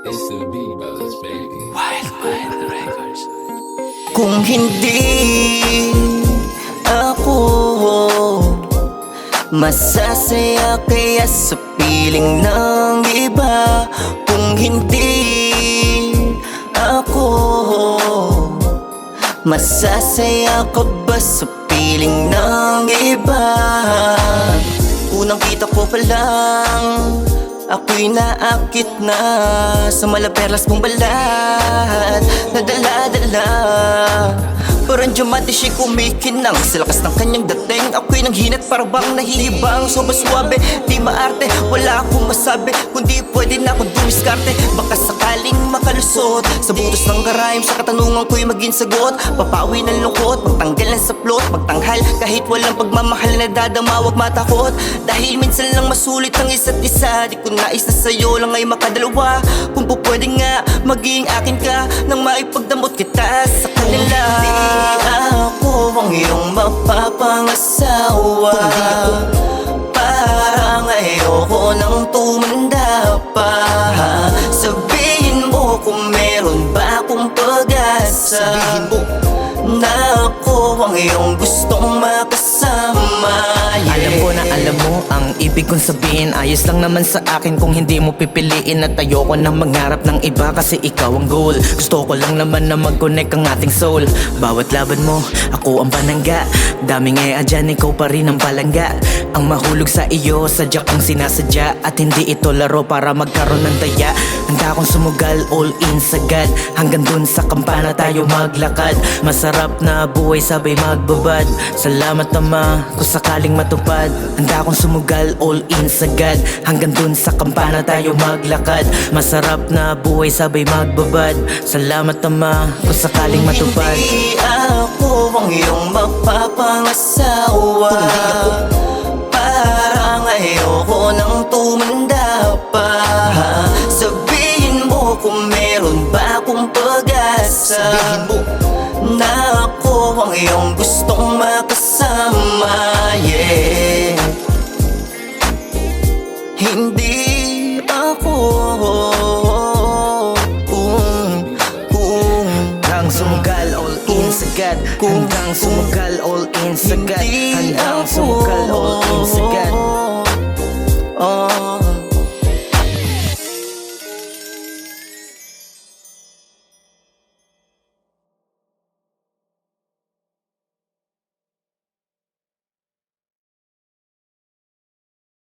It's the Beat Brothers, baby. Wild Records. Kung hindi ako masasaya kaya sa piling ng iba. Kung hindi ako masasaya ka ba sa piling ng iba? Unang kita ko pa lang ako'y naakit na sa malaperlas mong balat na dala-dala. Parang Diamante siya'y kumikinang sa lakas ng kanyang dating. Ako'y nanghinat para bang nahihibang. So maswabe, di maarte, wala akong masabi kundi pwede na akong dumiskarte. Baka sakaling makalusot sa butos ng karayom. Sa katanungan ko'y maging sagot, papawi ng lungkot, magtanggal ng saplot, magtanghal kahit walang pagmamahal na dadama. Huwag matakot dahil minsan lang masulit ang isa't isa. Di ko nais na sa'yo lang ay makadalawa. Kung po pwede nga maging akin ka nang maipagdamot kita sa kanila. Ako ang iyong mapapangasawa. Parang ayoko nang tumanda pa. Sabihin mo kung meron ba akong pag-asa. Sabihin mo na ako ang iyong gustong makasama. Alam mo ang ibig kong sabihin. Ayos lang naman sa akin kung hindi mo pipiliin. At ayoko na mangarap ng iba kasi ikaw ang goal. Gusto ko lang naman na mag-connect ang ating soul. Bawat laban mo, ako ang panangga. Daming dyan, ikaw pa rin ang palangga. Ang mahulog sa iyo, sadya kong sinasadya. At hindi ito laro para magkaroon ng daya. Handa akong sumugal, all in sagad. Hanggang dun sa kampana tayo maglakad. Masarap na buhay sabay magbabad. Salamat Ama kung sakaling matupad. Handa akong sumugal, all in sagad. Hanggang dun sa kampana tayo maglakad. Masarap na buhay sabay magbabad. Salamat Ama kung sakaling matupad. Hindi ako ang iyong mapapangasawa. Parang ayoko nang tumanda pa. Sabihin mo kung meron ba akong pag-asa. Sabihin mo na ako ang iyong gustong makasama. Yeah. Hindi ako Hanggang sumugal, all in sagad. Hanggang sumugal, all in sagad. Hanggang sumugal, all in sagad.